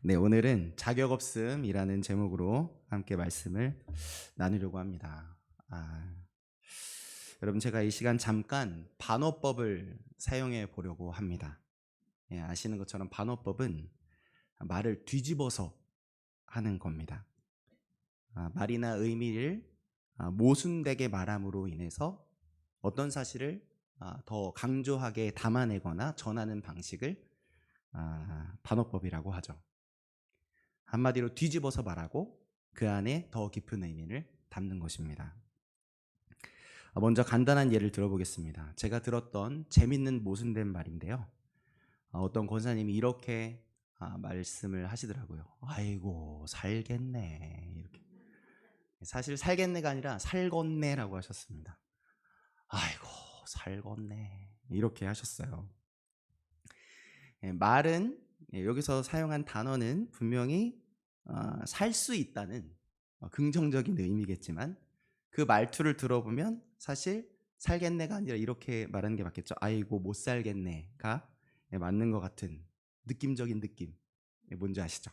네, 오늘은 자격 없음이라는 제목으로 함께 말씀을 나누려고 합니다. 여러분, 제가 이 시간 잠깐 반어법을 사용해 보려고 합니다. 아시는 것처럼 반어법은 말을 뒤집어서 하는 겁니다. 말이나 의미를 모순되게 말함으로 인해서 어떤 사실을 더 강조하게 담아내거나 전하는 방식을 반어법이라고 하죠. 한마디로 뒤집어서 말하고 그 안에 더 깊은 의미를 담는 것입니다. 먼저 간단한 예를 들어보겠습니다. 제가 들었던 재밌는 모순된 말인데요. 어떤 권사님이 이렇게 말씀을 하시더라고요. 아이고 살겠네, 이렇게. 사실 살겠네가 아니라 살겄네라고 하셨습니다. 아이고 살겄네, 이렇게 하셨어요. 말은, 여기서 사용한 단어는 분명히 살 수 있다는 긍정적인 의미겠지만, 그 말투를 들어보면 사실 살겠네가 아니라 이렇게 말하는 게 맞겠죠. 아이고 못 살겠네가 맞는 것 같은 느낌적인 느낌, 뭔지 아시죠?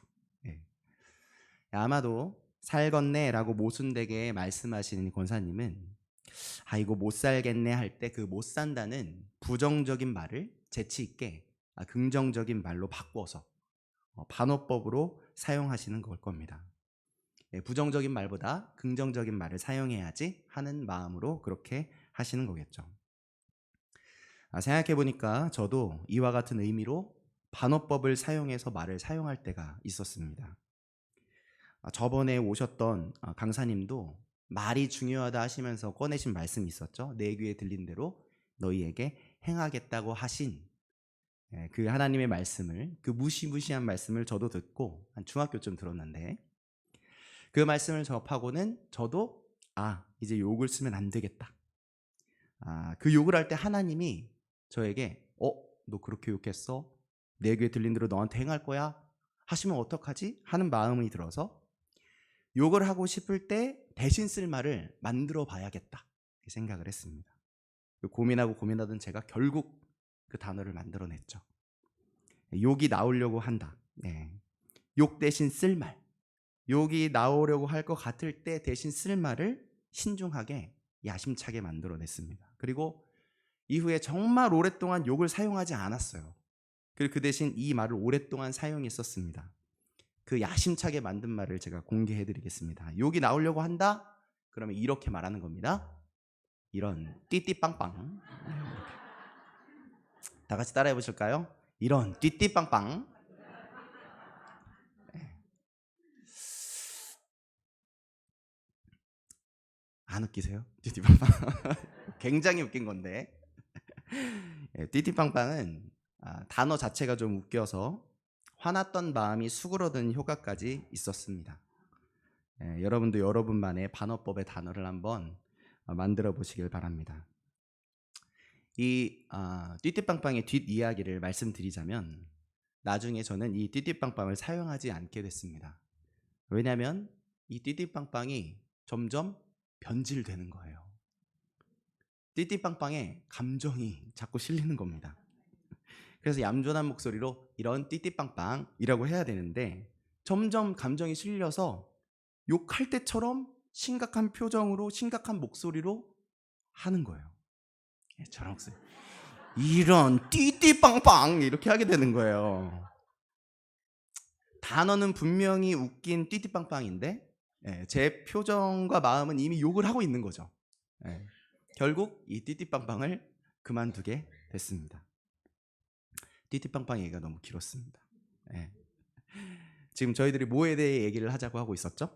아마도 살겄네라고 모순되게 말씀하시는 권사님은 아이고 못 살겠네 할 때 그 못 산다는 부정적인 말을 재치 있게 긍정적인 말로 바꿔서 반어법으로 사용하시는 걸 겁니다. 부정적인 말보다 긍정적인 말을 사용해야지 하는 마음으로 그렇게 하시는 거겠죠. 생각해보니까 저도 이와 같은 의미로 반어법을 사용해서 말을 사용할 때가 있었습니다. 저번에 오셨던 강사님도 말이 중요하다 하시면서 꺼내신 말씀이 있었죠. 내 귀에 들린 대로 너희에게 행하겠다고 하신 그 하나님의 말씀을, 그 무시무시한 말씀을 저도 듣고 한 중학교쯤 들었는데, 그 말씀을 접하고는 저도 이제 욕을 쓰면 안 되겠다. 그 욕을 할 때 하나님이 저에게 너 그렇게 욕했어? 내 귀에 들린 대로 너한테 행할 거야? 하시면 어떡하지? 하는 마음이 들어서 욕을 하고 싶을 때 대신 쓸 말을 만들어 봐야겠다, 이렇게 생각을 했습니다. 고민하고 고민하던 제가 결국 그 단어를 만들어냈죠. 욕이 나오려고 한다. 욕 대신 쓸 말. 욕이 나오려고 할 것 같을 때 대신 쓸 말을 신중하게 야심차게 만들어냈습니다. 그리고 이후에 정말 오랫동안 욕을 사용하지 않았어요. 그리고 그 대신 이 말을 오랫동안 사용했었습니다. 그 야심차게 만든 말을 제가 공개해드리겠습니다. 욕이 나오려고 한다? 그러면 이렇게 말하는 겁니다. 이런 띠띠빵빵. 다 같이 따라해 보실까요? 이런 띠띠빵빵. 안 웃기세요? 띠띠빵빵. 굉장히 웃긴 건데. 띠띠빵빵은 단어 자체가 좀 웃겨서 화났던 마음이 수그러든 효과까지 있었습니다. 여러분도 여러분만의 반어법의 단어를 한번 만들어 보시길 바랍니다. 이 띠띠빵빵의 뒷이야기를 말씀드리자면, 나중에 저는 이 띠띠빵빵을 사용하지 않게 됐습니다. 왜냐하면 이 띠띠빵빵이 점점 변질되는 거예요. 띠띠빵빵에 감정이 자꾸 실리는 겁니다. 그래서 얌전한 목소리로 이런 띠띠빵빵이라고 해야 되는데, 점점 감정이 실려서 욕할 때처럼 심각한 표정으로 심각한 목소리로 하는 거예요. 저런 목소리, 이런 띠띠빵빵 이렇게 하게 되는 거예요. 단어는 분명히 웃긴 띠띠빵빵인데 제 표정과 마음은 이미 욕을 하고 있는 거죠. 결국 이 띠띠빵빵을 그만두게 됐습니다. 띠띠빵빵 얘기가 너무 길었습니다. 지금 저희들이 뭐에 대해 얘기를 하자고 하고 있었죠?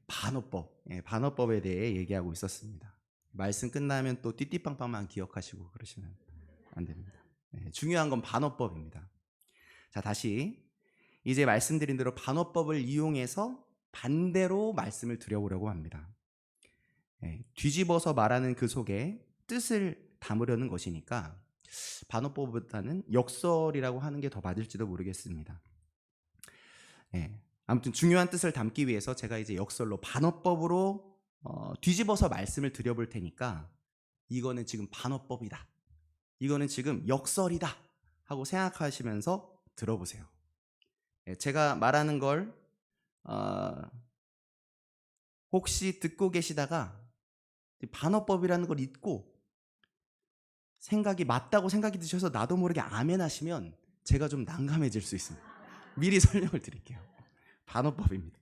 반어법, 반어법에 대해 얘기하고 있었습니다. 말씀 끝나면 또 띠띠빵빵만 기억하시고 그러시면 안 됩니다. 중요한 건 반어법입니다. 자, 다시 이제 말씀드린 대로 반어법을 이용해서 반대로 말씀을 드려보려고 합니다. 뒤집어서 말하는 그 속에 뜻을 담으려는 것이니까 반어법보다는 역설이라고 하는 게 더 맞을지도 모르겠습니다. 아무튼 중요한 뜻을 담기 위해서 제가 이제 역설로 반어법으로 뒤집어서 말씀을 드려볼 테니까, 이거는 지금 반어법이다, 이거는 지금 역설이다 하고 생각하시면서 들어보세요. 제가 말하는 걸 혹시 듣고 계시다가 반어법이라는 걸 잊고 맞다고 생각이 드셔서 나도 모르게 아멘 하시면 제가 좀 난감해질 수 있습니다. 미리 설명을 드릴게요. 반어법입니다.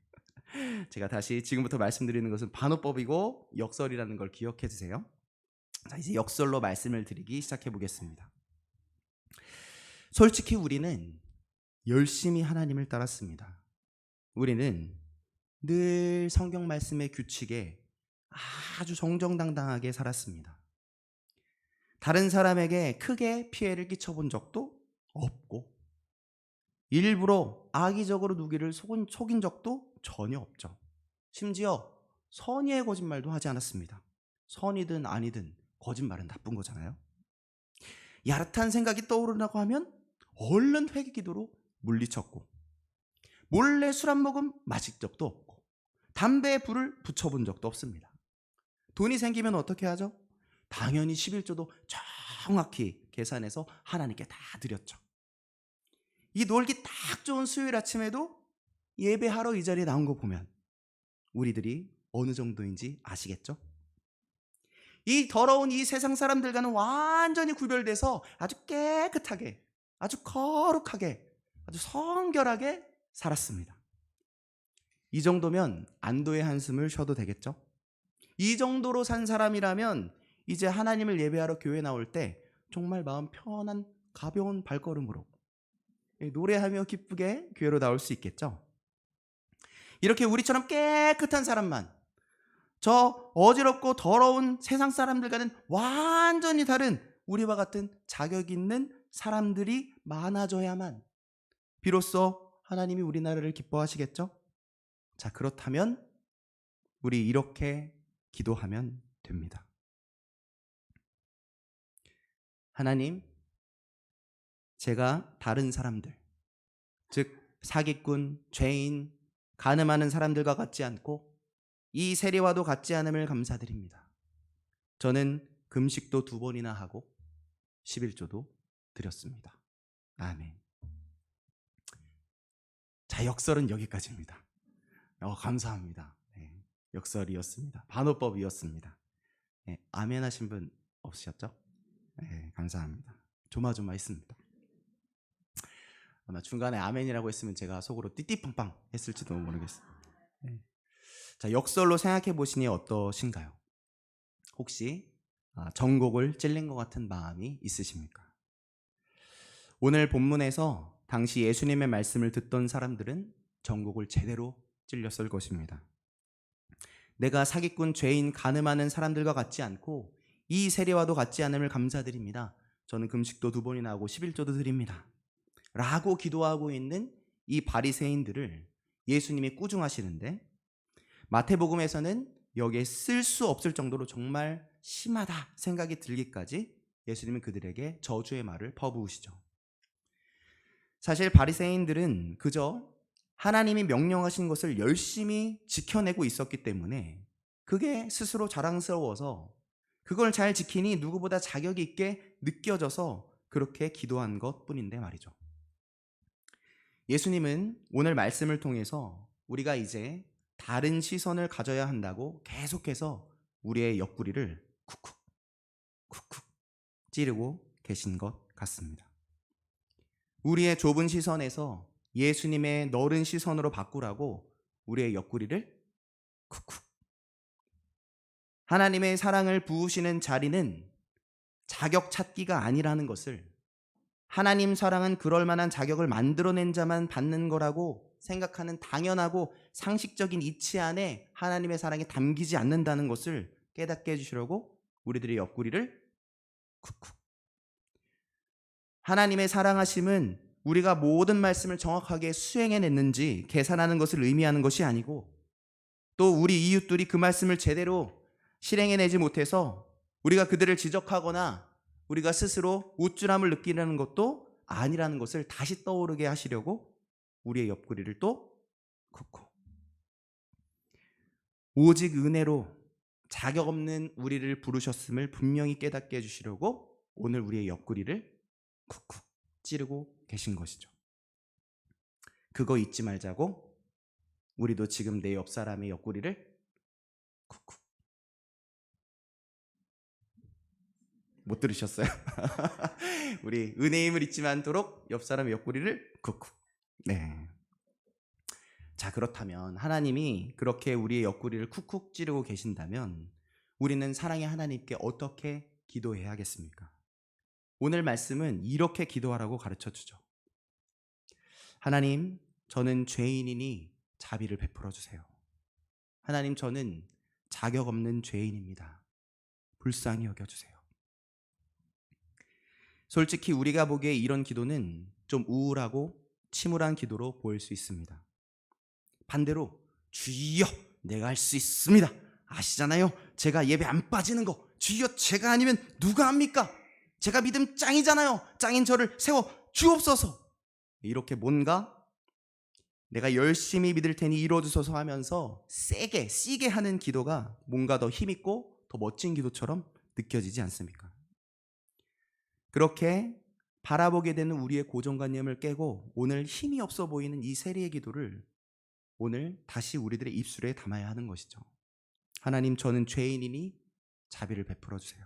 제가 다시 지금부터 말씀드리는 것은 반어법이고 역설이라는 걸 기억해 주세요. 자, 이제 역설로 말씀을 드리기 시작해 보겠습니다. 솔직히 우리는 열심히 하나님을 따랐습니다. 우리는 늘 성경 말씀의 규칙에 아주 정정당당하게 살았습니다. 다른 사람에게 크게 피해를 끼쳐본 적도 없고 일부러 악의적으로 누구를 속인 적도 전혀 없죠. 심지어 선의의 거짓말도 하지 않았습니다. 선이든 아니든 거짓말은 나쁜 거잖아요. 야릇한 생각이 떠오르라고 하면 얼른 회개기도로 물리쳤고 몰래 술 한 모금 마실 적도 없고 담배에 불을 붙여본 적도 없습니다. 돈이 생기면 어떻게 하죠? 당연히 11조도 정확히 계산해서 하나님께 다 드렸죠. 이 놀기 딱 좋은 수요일 아침에도 예배하러 이 자리에 나온 거 보면 우리들이 어느 정도인지 아시겠죠? 이 더러운 이 세상 사람들과는 완전히 구별돼서 아주 깨끗하게, 아주 거룩하게, 아주 성결하게 살았습니다. 이 정도면 안도의 한숨을 쉬어도 되겠죠? 이 정도로 산 사람이라면 이제 하나님을 예배하러 교회 나올 때 정말 마음 편한 가벼운 발걸음으로 노래하며 기쁘게 교회로 나올 수 있겠죠? 이렇게 우리처럼 깨끗한 사람만, 저 어지럽고 더러운 세상 사람들과는 완전히 다른 우리와 같은 자격 있는 사람들이 많아져야만 비로소 하나님이 우리나라를 기뻐하시겠죠? 자, 그렇다면 우리 이렇게 기도하면 됩니다. 하나님, 제가 다른 사람들, 즉 사기꾼, 죄인, 간음하는 사람들과 같지 않고 이 세리와도 같지 않음을 감사드립니다. 저는 금식도 2번이나 하고 11조도 드렸습니다. 아멘. 자, 역설은 여기까지입니다. 감사합니다. 네, 역설이었습니다. 반어법이었습니다. 네, 아멘 하신 분 없으셨죠? 네, 감사합니다. 조마조마했습니다. 아마 중간에 아멘이라고 했으면 제가 속으로 띠띠빵빵 했을지도 모르겠어요. 네. 자, 역설로 생각해 보시니 어떠신가요? 혹시 전곡을 찔린 것 같은 마음이 있으십니까? 오늘 본문에서 당시 예수님의 말씀을 듣던 사람들은 전곡을 제대로 찔렸을 것입니다. 내가 사기꾼, 죄인, 간음하는 사람들과 같지 않고 이 세리와도 같지 않음을 감사드립니다. 저는 금식도 2번이나 하고 11조도 드립니다. 라고 기도하고 있는 이 바리새인들을 예수님이 꾸중하시는데 마태복음에서는 여기에 쓸 수 없을 정도로 정말 심하다 생각이 들기까지 예수님은 그들에게 저주의 말을 퍼부으시죠. 사실 바리새인들은 그저 하나님이 명령하신 것을 열심히 지켜내고 있었기 때문에 그게 스스로 자랑스러워서 그걸 잘 지키니 누구보다 자격이 있게 느껴져서 그렇게 기도한 것뿐인데 말이죠. 예수님은 오늘 말씀을 통해서 우리가 이제 다른 시선을 가져야 한다고 계속해서 우리의 옆구리를 쿡쿡 쿡쿡 찌르고 계신 것 같습니다. 우리의 좁은 시선에서 예수님의 넓은 시선으로 바꾸라고 우리의 옆구리를 쿡쿡. 하나님의 사랑을 부으시는 자리는 자격 찾기가 아니라는 것을, 하나님 사랑은 그럴 만한 자격을 만들어낸 자만 받는 거라고 생각하는 당연하고 상식적인 이치 안에 하나님의 사랑이 담기지 않는다는 것을 깨닫게 해주시려고 우리들의 옆구리를 쿡쿡. 하나님의 사랑하심은 우리가 모든 말씀을 정확하게 수행해냈는지 계산하는 것을 의미하는 것이 아니고, 또 우리 이웃들이 그 말씀을 제대로 실행해내지 못해서 우리가 그들을 지적하거나 우리가 스스로 우쭐함을 느끼는 것도 아니라는 것을 다시 떠오르게 하시려고 우리의 옆구리를 또 쿡쿡. 오직 은혜로 자격 없는 우리를 부르셨음을 분명히 깨닫게 해주시려고 오늘 우리의 옆구리를 쿡쿡 찌르고 계신 것이죠. 그거 잊지 말자고 우리도 지금 내 옆 사람의 옆구리를 쿡쿡. 못 들으셨어요? 우리 은혜임을 잊지 않도록 옆 사람의 옆구리를 쿡쿡. 네. 자, 그렇다면 하나님이 그렇게 우리의 옆구리를 쿡쿡 찌르고 계신다면 우리는 사랑의 하나님께 어떻게 기도해야겠습니까? 오늘 말씀은 이렇게 기도하라고 가르쳐 주죠. 하나님, 저는 죄인이니 자비를 베풀어 주세요. 하나님, 저는 자격 없는 죄인입니다. 불쌍히 여겨주세요. 솔직히 우리가 보기에 이런 기도는 좀 우울하고 침울한 기도로 보일 수 있습니다. 반대로 주여 내가 할 수 있습니다. 아시잖아요. 제가 예배 안 빠지는 거 주여 제가 아니면 누가 합니까? 제가 믿음 짱이잖아요. 짱인 저를 세워 주옵소서. 이렇게 뭔가 내가 열심히 믿을 테니 이루어주소서 하면서 세게 하는 기도가 뭔가 더 힘있고 더 멋진 기도처럼 느껴지지 않습니까? 그렇게 바라보게 되는 우리의 고정관념을 깨고 오늘 힘이 없어 보이는 이 세리의 기도를 오늘 다시 우리들의 입술에 담아야 하는 것이죠. 하나님, 저는 죄인이니 자비를 베풀어 주세요.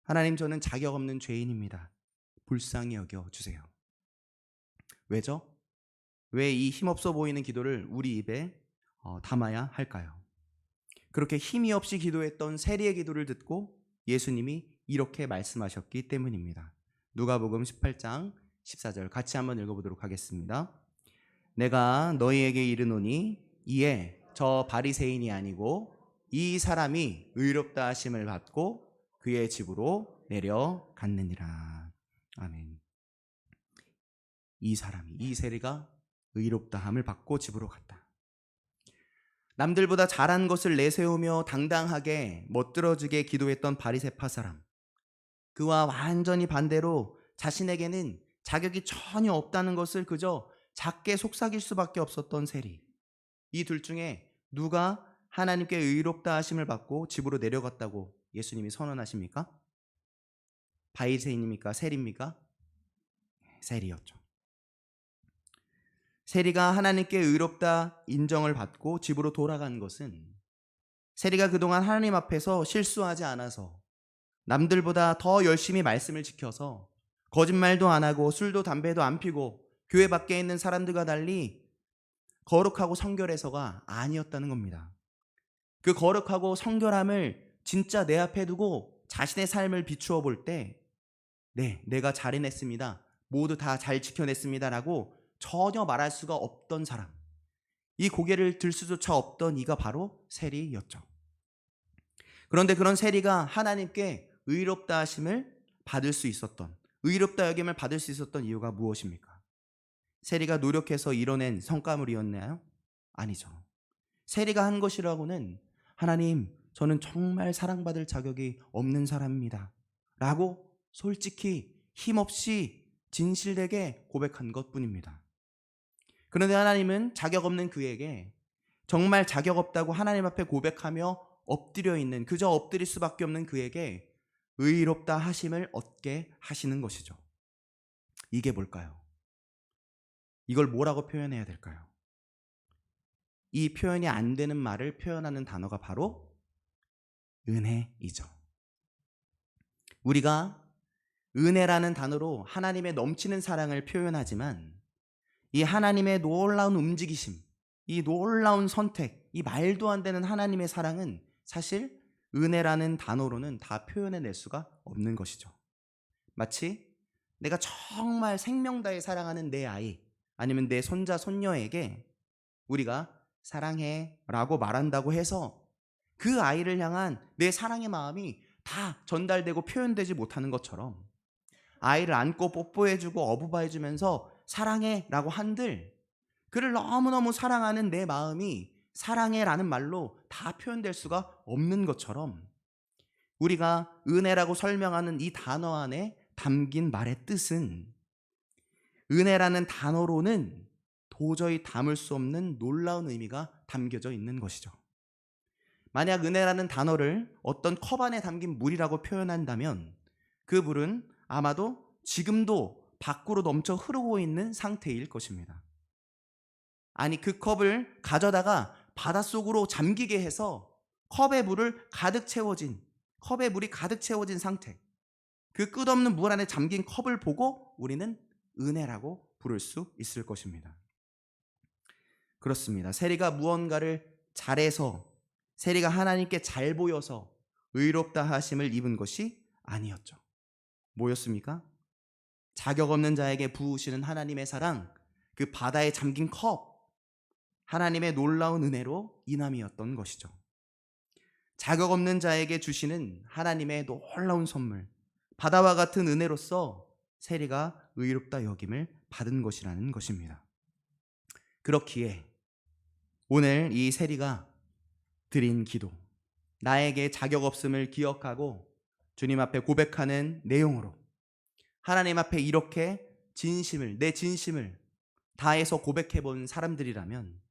하나님, 저는 자격 없는 죄인입니다. 불쌍히 여겨 주세요. 왜죠? 왜 이 힘없어 보이는 기도를 우리 입에 담아야 할까요? 그렇게 힘이 없이 기도했던 세리의 기도를 듣고 예수님이 이렇게 말씀하셨기 때문입니다. 누가복음 18장 14절 같이 한번 읽어보도록 하겠습니다. 내가 너희에게 이르노니 이에 저 바리새인이 아니고 이 사람이 의롭다 하심을 받고 그의 집으로 내려갔느니라. 아멘. 이 사람이, 이 세리가 의롭다함을 받고 집으로 갔다. 남들보다 잘한 것을 내세우며 당당하게 멋들어지게 기도했던 바리새파 사람, 그와 완전히 반대로 자신에게는 자격이 전혀 없다는 것을 그저 작게 속삭일 수밖에 없었던 세리, 이 둘 중에 누가 하나님께 의롭다 하심을 받고 집으로 내려갔다고 예수님이 선언하십니까? 바리새인입니까? 세리입니까? 세리였죠. 세리가 하나님께 의롭다 인정을 받고 집으로 돌아간 것은 세리가 그동안 하나님 앞에서 실수하지 않아서 남들보다 더 열심히 말씀을 지켜서 거짓말도 안 하고 술도 담배도 안 피고 교회 밖에 있는 사람들과 달리 거룩하고 성결해서가 아니었다는 겁니다. 그 거룩하고 성결함을 진짜 내 앞에 두고 자신의 삶을 비추어 볼 때 네, 내가 잘 해냈습니다. 모두 다 잘 지켜냈습니다. 라고 전혀 말할 수가 없던 사람, 이 고개를 들 수조차 없던 이가 바로 세리였죠. 그런데 그런 세리가 하나님께 의롭다 하심을 받을 수 있었던, 의롭다 여김을 받을 수 있었던 이유가 무엇입니까? 세리가 노력해서 이뤄낸 성과물이었나요? 아니죠. 세리가 한 것이라고는 하나님, 저는 정말 사랑받을 자격이 없는 사람입니다 라고 솔직히 힘없이 진실되게 고백한 것뿐입니다. 그런데 하나님은 자격 없는 그에게 정말 자격 없다고 하나님 앞에 고백하며 엎드려 있는, 그저 엎드릴 수밖에 없는 그에게 의롭다 하심을 얻게 하시는 것이죠. 이게 뭘까요? 이걸 뭐라고 표현해야 될까요? 이 표현이 안 되는 말을 표현하는 단어가 바로 은혜이죠. 우리가 은혜라는 단어로 하나님의 넘치는 사랑을 표현하지만 이 하나님의 놀라운 움직이심, 이 놀라운 선택, 이 말도 안 되는 하나님의 사랑은 사실 은혜라는 단어로는 다 표현해낼 수가 없는 것이죠. 마치 내가 정말 생명 다해 사랑하는 내 아이 아니면 내 손자, 손녀에게 우리가 사랑해 라고 말한다고 해서 그 아이를 향한 내 사랑의 마음이 다 전달되고 표현되지 못하는 것처럼 아이를 안고 뽀뽀해주고 어부바해주면서 사랑해 라고 한들 그를 너무너무 사랑하는 내 마음이 사랑해 라는 말로 다 표현될 수가 없는 것처럼 우리가 은혜라고 설명하는 이 단어 안에 담긴 말의 뜻은 은혜라는 단어로는 도저히 담을 수 없는 놀라운 의미가 담겨져 있는 것이죠. 만약 은혜라는 단어를 어떤 컵 안에 담긴 물이라고 표현한다면 그 물은 아마도 지금도 밖으로 넘쳐 흐르고 있는 상태일 것입니다. 아니 그 컵을 가져다가 바닷속으로 잠기게 해서 컵에 물이 가득 채워진 상태, 그 끝없는 물 안에 잠긴 컵을 보고 우리는 은혜라고 부를 수 있을 것입니다. 그렇습니다. 세리가 무언가를 잘해서, 세리가 하나님께 잘 보여서 의롭다 하심을 입은 것이 아니었죠. 뭐였습니까? 자격 없는 자에게 부으시는 하나님의 사랑, 그 바다에 잠긴 컵, 하나님의 놀라운 은혜로 인함이었던 것이죠. 자격 없는 자에게 주시는 하나님의 놀라운 선물, 바다와 같은 은혜로서 세리가 의롭다 여김을 받은 것이라는 것입니다. 그렇기에 오늘 이 세리가 드린 기도, 나에게 자격 없음을 기억하고 주님 앞에 고백하는 내용으로 하나님 앞에 이렇게 내 진심을 다해서 고백해 본 사람들이라면,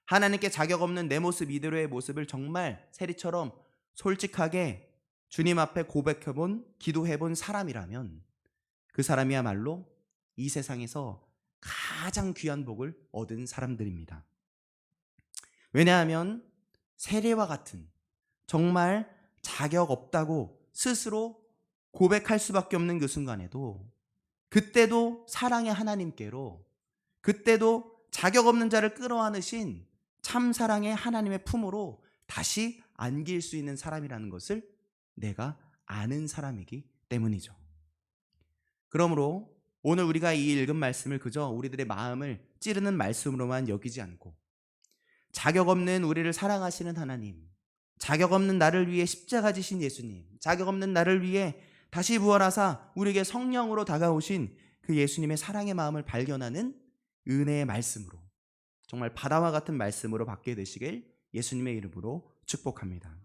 하나님께 자격 없는 내 모습 이대로의 모습을 정말 세리처럼 솔직하게 주님 앞에 고백해 본, 기도해 본 사람이라면 그 사람이야말로 이 세상에서 가장 귀한 복을 얻은 사람들입니다. 왜냐하면 세리와 같은 정말 자격 없다고 스스로 고백할 수밖에 없는 그 순간에도, 그때도 사랑의 하나님께로, 그때도 자격 없는 자를 끌어안으신 참 사랑의 하나님의 품으로 다시 안길 수 있는 사람이라는 것을 내가 아는 사람이기 때문이죠. 그러므로 오늘 우리가 이 읽은 말씀을 그저 우리들의 마음을 찌르는 말씀으로만 여기지 않고, 자격 없는 우리를 사랑하시는 하나님, 자격 없는 나를 위해 십자가 지신 예수님, 자격 없는 나를 위해 다시 부활하사 우리에게 성령으로 다가오신 그 예수님의 사랑의 마음을 발견하는 은혜의 말씀으로, 정말 바다와 같은 말씀으로 받게 되시길 예수님의 이름으로 축복합니다.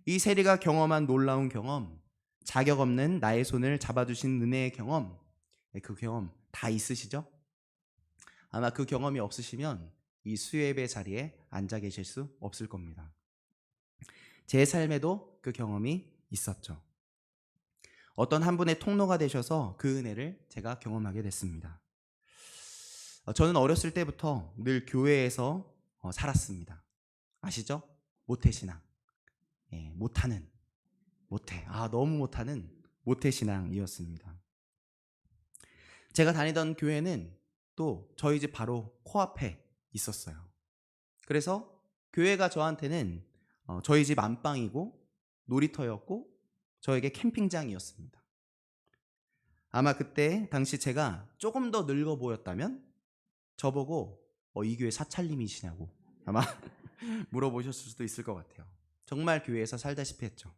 이 세리가 경험한 놀라운 경험, 자격 없는 나의 손을 잡아주신 은혜의 경험, 그 경험 다 있으시죠? 아마 그 경험이 없으시면 이 수요예배 자리에 앉아 계실 수 없을 겁니다. 제 삶에도 그 경험이 있었죠. 어떤 한 분의 통로가 되셔서 그 은혜를 제가 경험하게 됐습니다. 저는 어렸을 때부터 늘 교회에서 살았습니다. 아시죠? 모태신앙. 너무 못하는 모태신앙이었습니다. 제가 다니던 교회는 또 저희 집 바로 코앞에 있었어요. 그래서 교회가 저한테는 저희 집 안방이고 놀이터였고 저에게 캠핑장이었습니다. 아마 그때 당시 제가 조금 더 늙어 보였다면 저보고 이 교회 사찰님이시냐고 아마 물어보셨을 수도 있을 것 같아요. 정말 교회에서 살다시피 했죠.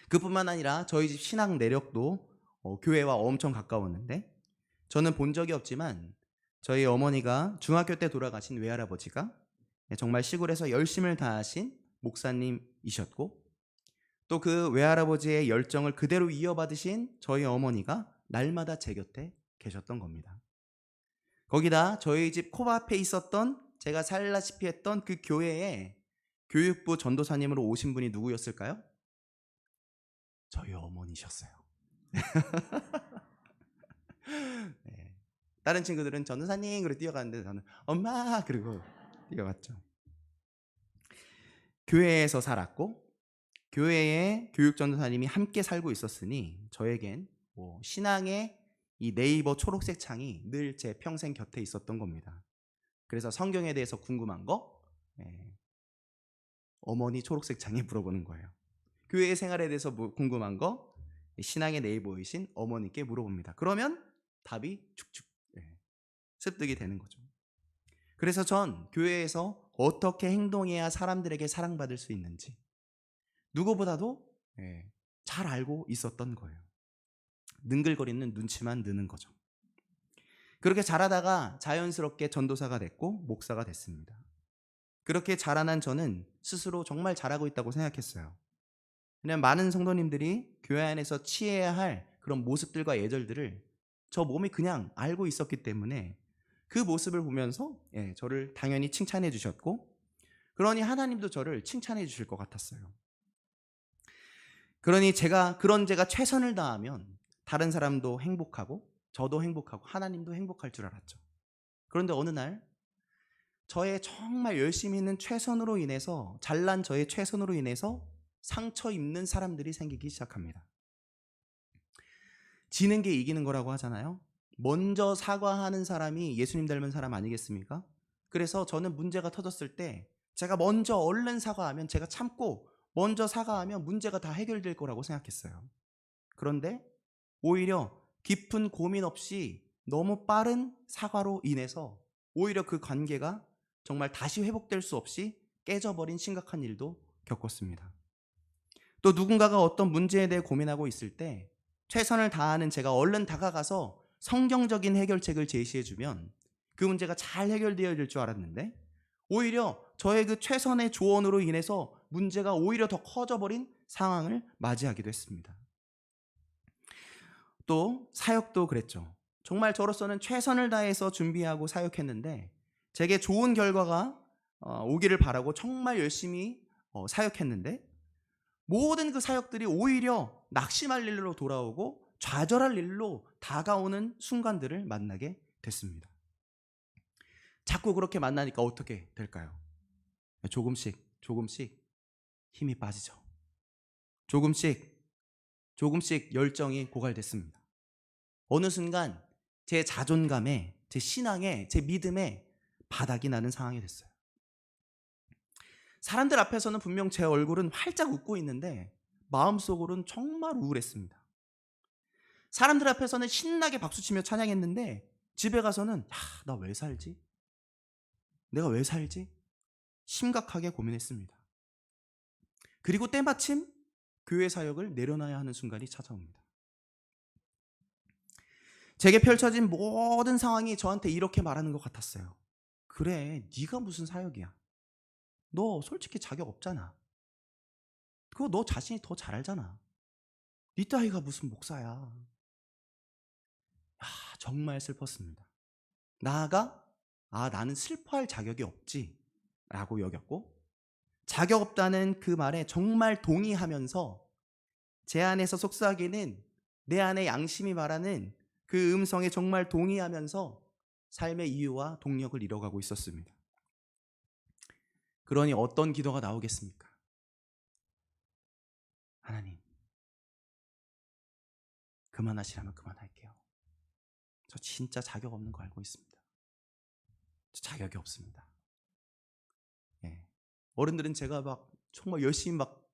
그뿐만 아니라 저희 집 신앙 내력도 교회와 엄청 가까웠는데, 저는 본 적이 없지만 저희 어머니가 중학교 때 돌아가신 외할아버지가 정말 시골에서 열심을 다하신 목사님이셨고, 또 그 외할아버지의 열정을 그대로 이어받으신 저희 어머니가 날마다 제 곁에 계셨던 겁니다. 거기다 저희 집 코앞에 있었던, 제가 살다시피 했던 그 교회에 교육부 전도사님으로 오신 분이 누구였을까요? 저희 어머니셨어요. 네. 다른 친구들은 전도사님 그러고 뛰어가는데 저는 엄마 그러고 뛰어갔죠. 교회에서 살았고 교회에 교육 전도사님이 함께 살고 있었으니 저에겐 신앙의 이 네이버 초록색 창이 늘 제 평생 곁에 있었던 겁니다. 그래서 성경에 대해서 궁금한 거 어머니 초록색 창에 물어보는 거예요. 교회 생활에 대해서 궁금한 거 신앙의 네이버이신 어머니께 물어봅니다. 그러면 답이 축축 습득이 되는 거죠. 그래서 전 교회에서 어떻게 행동해야 사람들에게 사랑받을 수 있는지 누구보다도 잘 알고 있었던 거예요. 능글거리는 눈치만 느는 거죠. 그렇게 자라다가 자연스럽게 전도사가 됐고 목사가 됐습니다. 그렇게 자라난 저는 스스로 정말 잘하고 있다고 생각했어요. 그냥 많은 성도님들이 교회 안에서 취해야 할 그런 모습들과 예절들을 저 몸이 그냥 알고 있었기 때문에 그 모습을 보면서 저를 당연히 칭찬해 주셨고, 그러니 하나님도 저를 칭찬해 주실 것 같았어요. 그러니 제가 최선을 다하면 다른 사람도 행복하고 저도 행복하고 하나님도 행복할 줄 알았죠. 그런데 어느 날 저의 정말 열심히 있는 최선으로 인해서, 잘난 저의 최선으로 인해서 상처 입는 사람들이 생기기 시작합니다. 지는 게 이기는 거라고 하잖아요. 먼저 사과하는 사람이 예수님 닮은 사람 아니겠습니까? 그래서 저는 문제가 터졌을 때 제가 먼저 얼른 사과하면, 제가 참고 먼저 사과하면 문제가 다 해결될 거라고 생각했어요. 그런데 오히려 깊은 고민 없이 너무 빠른 사과로 인해서 오히려 그 관계가 정말 다시 회복될 수 없이 깨져버린 심각한 일도 겪었습니다. 또 누군가가 어떤 문제에 대해 고민하고 있을 때 최선을 다하는 제가 얼른 다가가서 성경적인 해결책을 제시해주면 그 문제가 잘 해결되어야 될 줄 알았는데, 오히려 저의 그 최선의 조언으로 인해서 문제가 오히려 더 커져버린 상황을 맞이하기도 했습니다. 또 사역도 그랬죠. 정말 저로서는 최선을 다해서 준비하고 사역했는데 제게 좋은 결과가 오기를 바라고 정말 열심히 사역했는데, 모든 그 사역들이 오히려 낙심할 일로 돌아오고 좌절할 일로 다가오는 순간들을 만나게 됐습니다. 자꾸 그렇게 만나니까 어떻게 될까요? 조금씩 힘이 빠지죠. 조금씩 열정이 고갈됐습니다. 어느 순간 제 자존감에, 제 신앙에, 제 믿음에 바닥이 나는 상황이 됐어요. 사람들 앞에서는 분명 제 얼굴은 활짝 웃고 있는데 마음속으로는 정말 우울했습니다. 사람들 앞에서는 신나게 박수치며 찬양했는데 집에 가서는 나 왜 살지? 내가 왜 살지? 심각하게 고민했습니다. 그리고 때마침 교회 사역을 내려놔야 하는 순간이 찾아옵니다. 제게 펼쳐진 모든 상황이 저한테 이렇게 말하는 것 같았어요. 그래, 네가 무슨 사역이야? 너 솔직히 자격 없잖아. 그거 너 자신이 더 잘 알잖아. 네 따위가 무슨 목사야. 정말 슬펐습니다. 나아가 나는 슬퍼할 자격이 없지 라고 여겼고, 자격 없다는 그 말에 정말 동의하면서 제 안에서 속삭이는 내 안의 양심이 말하는 그 음성에 정말 동의하면서 삶의 이유와 동력을 잃어가고 있었습니다. 그러니 어떤 기도가 나오겠습니까? 하나님, 그만하시라면 그만할게요. 저 진짜 자격 없는 거 알고 있습니다. 저 자격이 없습니다. 예. 어른들은 제가 막 정말 열심히 막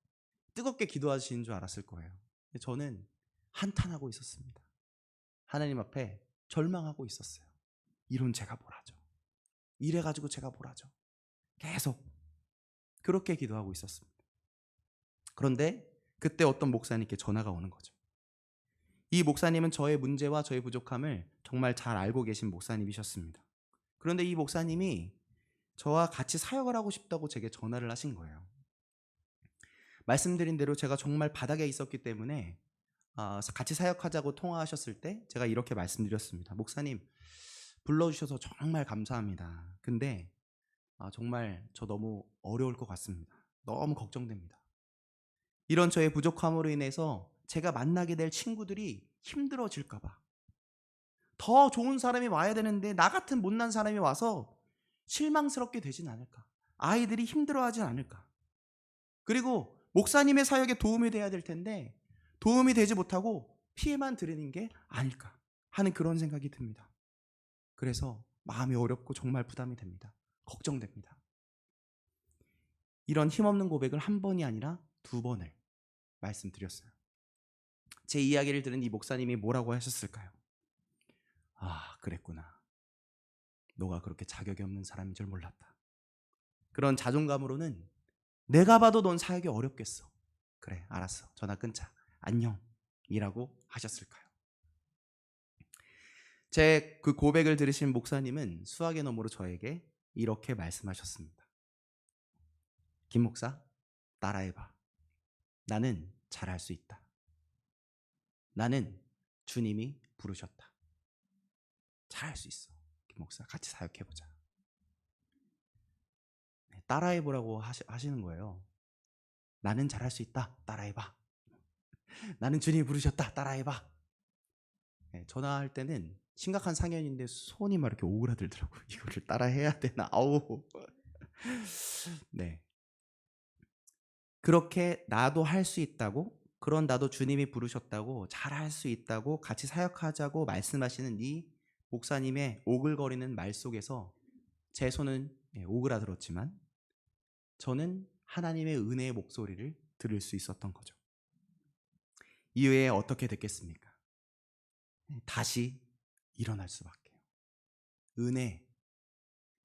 뜨겁게 기도하시는 줄 알았을 거예요. 저는 한탄하고 있었습니다. 하나님 앞에 절망하고 있었어요. 이런 제가 뭘 하죠? 이래가지고 제가 뭘 하죠? 계속 그렇게 기도하고 있었습니다. 그런데 그때 어떤 목사님께 전화가 오는 거죠. 이 목사님은 저의 문제와 저의 부족함을 정말 잘 알고 계신 목사님이셨습니다. 그런데 이 목사님이 저와 같이 사역을 하고 싶다고 제게 전화를 하신 거예요. 말씀드린 대로 제가 정말 바닥에 있었기 때문에 같이 사역하자고 통화하셨을 때 제가 이렇게 말씀드렸습니다. 목사님, 불러주셔서 정말 감사합니다. 근데 정말 저 너무 어려울 것 같습니다. 너무 걱정됩니다. 이런 저의 부족함으로 인해서 제가 만나게 될 친구들이 힘들어질까 봐, 더 좋은 사람이 와야 되는데 나 같은 못난 사람이 와서 실망스럽게 되진 않을까, 아이들이 힘들어하진 않을까, 그리고 목사님의 사역에 도움이 돼야 될 텐데 도움이 되지 못하고 피해만 드리는 게 아닐까 하는 그런 생각이 듭니다. 그래서 마음이 어렵고 정말 부담이 됩니다. 걱정됩니다. 이런 힘없는 고백을 한 번이 아니라 두 번을 말씀드렸어요. 제 이야기를 들은 이 목사님이 뭐라고 하셨을까요? 그랬구나. 너가 그렇게 자격이 없는 사람인 줄 몰랐다. 그런 자존감으로는 내가 봐도 넌 사역이 어렵겠어. 그래, 알았어. 전화 끊자. 안녕. 이라고 하셨을까요? 제 그 고백을 들으신 목사님은 수학의 너머로 저에게 이렇게 말씀하셨습니다. 김 목사, 따라해봐. 나는 잘할 수 있다. 나는 주님이 부르셨다. 잘할 수 있어. 김 목사, 같이 사역해보자. 따라해보라고 하시는 거예요. 나는 잘할 수 있다. 따라해봐. 나는 주님이 부르셨다. 따라해봐. 전화할 때는 심각한 상현인데 손이 막 이렇게 오그라들더라고요. 이거를 따라 해야 되나? 아우. 네. 그렇게 나도 할 수 있다고, 그런 나도 주님이 부르셨다고, 잘할 수 있다고, 같이 사역하자고 말씀하시는 이 목사님의 오글거리는 말 속에서 제 손은 오그라들었지만 저는 하나님의 은혜의 목소리를 들을 수 있었던 거죠. 이후에 어떻게 됐겠습니까? 다시 일어날 수밖에요.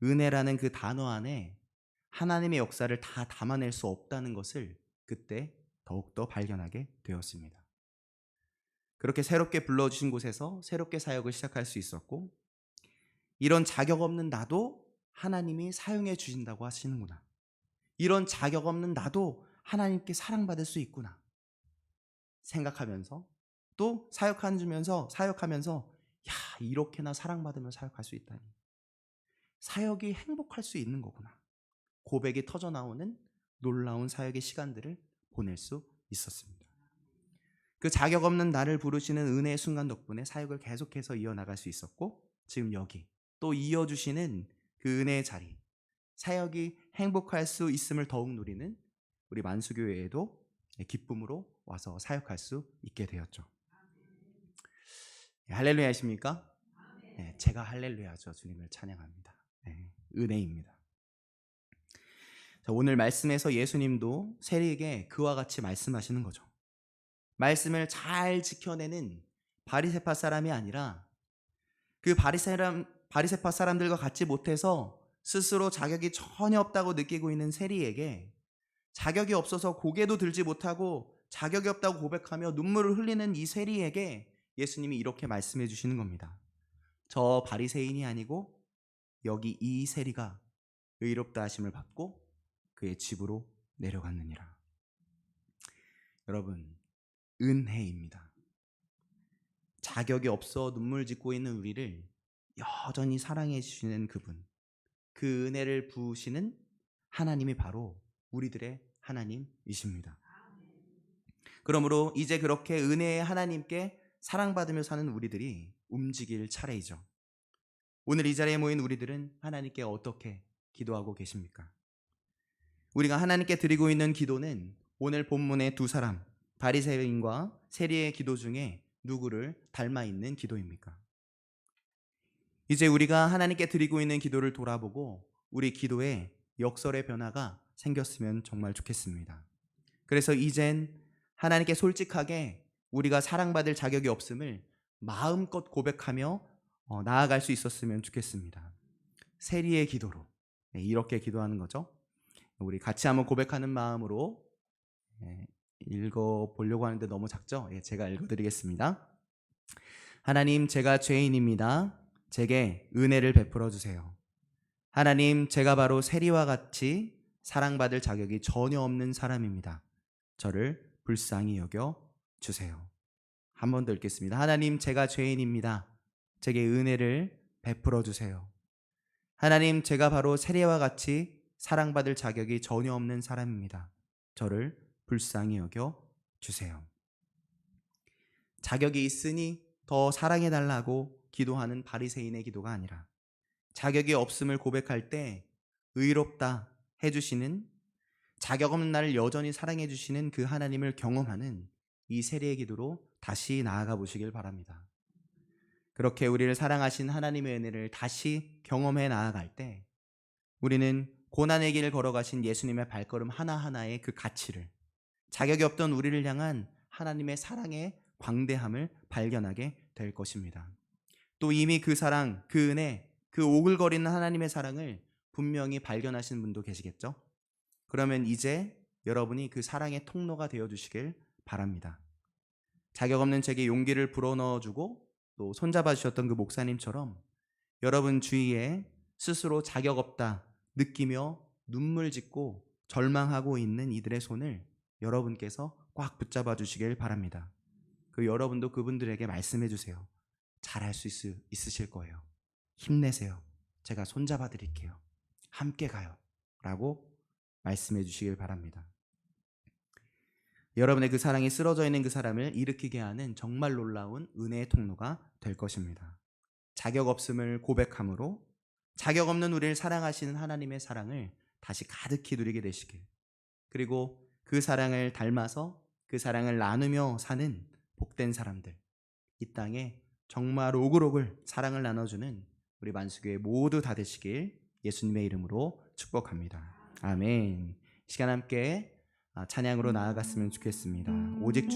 은혜라는 그 단어 안에 하나님의 역사를 다 담아낼 수 없다는 것을 그때 더욱더 발견하게 되었습니다. 그렇게 새롭게 불러주신 곳에서 새롭게 사역을 시작할 수 있었고, 이런 자격 없는 나도 하나님이 사용해 주신다고 하시는구나, 이런 자격 없는 나도 하나님께 사랑받을 수 있구나 생각하면서, 또 사역하면서 야, 이렇게나 사랑받으며 사역할 수 있다니, 사역이 행복할 수 있는 거구나, 고백이 터져 나오는 놀라운 사역의 시간들을 보낼 수 있었습니다. 그 자격 없는 나를 부르시는 은혜의 순간 덕분에 사역을 계속해서 이어나갈 수 있었고, 지금 여기 또 이어주시는 그 은혜의 자리, 사역이 행복할 수 있음을 더욱 누리는 우리 만수교회에도 기쁨으로 와서 사역할 수 있게 되었죠. 할렐루야이십니까? 네, 제가 할렐루야죠. 주님을 찬양합니다. 네, 은혜입니다. 자, 오늘 말씀에서 예수님도 세리에게 그와 같이 말씀하시는 거죠. 말씀을 잘 지켜내는 바리새파 사람이 아니라 그 바리새파 사람들과 같지 못해서 스스로 자격이 전혀 없다고 느끼고 있는 세리에게, 자격이 없어서 고개도 들지 못하고 자격이 없다고 고백하며 눈물을 흘리는 이 세리에게 예수님이 이렇게 말씀해 주시는 겁니다. 저 바리새인이 아니고 여기 이 세리가 의롭다 하심을 받고 그의 집으로 내려갔느니라. 여러분, 은혜입니다. 자격이 없어 눈물 짓고 있는 우리를 여전히 사랑해 주시는 그분, 그 은혜를 부으시는 하나님이 바로 우리들의 하나님이십니다. 그러므로 이제 그렇게 은혜의 하나님께 사랑받으며 사는 우리들이 움직일 차례이죠. 오늘 이 자리에 모인 우리들은 하나님께 어떻게 기도하고 계십니까? 우리가 하나님께 드리고 있는 기도는 오늘 본문의 두 사람, 바리새인과 세리의 기도 중에 누구를 닮아 있는 기도입니까? 이제 우리가 하나님께 드리고 있는 기도를 돌아보고 우리 기도에 역설의 변화가 생겼으면 정말 좋겠습니다. 그래서 이젠 하나님께 솔직하게 우리가 사랑받을 자격이 없음을 마음껏 고백하며 나아갈 수 있었으면 좋겠습니다. 세리의 기도로 이렇게 기도하는 거죠. 우리 같이 한번 고백하는 마음으로 읽어보려고 하는데 너무 작죠? 제가 읽어드리겠습니다. 하나님, 제가 죄인입니다. 제게 은혜를 베풀어 주세요. 하나님, 제가 바로 세리와 같이 사랑받을 자격이 전혀 없는 사람입니다. 저를 불쌍히 여겨 주세요. 한 번 더 읽겠습니다. 하나님, 제가 죄인입니다. 제게 은혜를 베풀어 주세요. 하나님, 제가 바로 세리와 같이 사랑받을 자격이 전혀 없는 사람입니다. 저를 불쌍히 여겨 주세요. 자격이 있으니 더 사랑해달라고 기도하는 바리새인의 기도가 아니라, 자격이 없음을 고백할 때 의롭다 해주시는, 자격 없는 나를 여전히 사랑해 주시는 그 하나님을 경험하는 이 세리의 기도로 다시 나아가 보시길 바랍니다. 그렇게 우리를 사랑하신 하나님의 은혜를 다시 경험해 나아갈 때 우리는 고난의 길을 걸어가신 예수님의 발걸음 하나하나의 그 가치를, 자격이 없던 우리를 향한 하나님의 사랑의 광대함을 발견하게 될 것입니다. 또 이미 그 사랑, 그 은혜, 그 오글거리는 하나님의 사랑을 분명히 발견하신 분도 계시겠죠? 그러면 이제 여러분이 그 사랑의 통로가 되어주시길 바랍니다. 자격 없는 제게 용기를 불어넣어주고 또 손잡아 주셨던 그 목사님처럼 여러분 주위에 스스로 자격 없다 느끼며 눈물 짓고 절망하고 있는 이들의 손을 여러분께서 꽉 붙잡아 주시길 바랍니다. 그 여러분도 그분들에게 말씀해 주세요. 잘할 수 있으실 거예요. 힘내세요. 제가 손잡아 드릴게요. 함께 가요. 라고 말씀해 주시길 바랍니다. 여러분의 그 사랑이 쓰러져 있는 그 사람을 일으키게 하는 정말 놀라운 은혜의 통로가 될 것입니다. 자격 없음을 고백함으로 자격 없는 우리를 사랑하시는 하나님의 사랑을 다시 가득히 누리게 되시길, 그리고 그 사랑을 닮아서 그 사랑을 나누며 사는 복된 사람들, 이 땅에 정말 오글오글 사랑을 나눠주는 우리 만수교회 모두 다 되시길 예수님의 이름으로 축복합니다. 아멘. 시간 함께 찬양으로 나아갔으면 좋겠습니다. 오직 주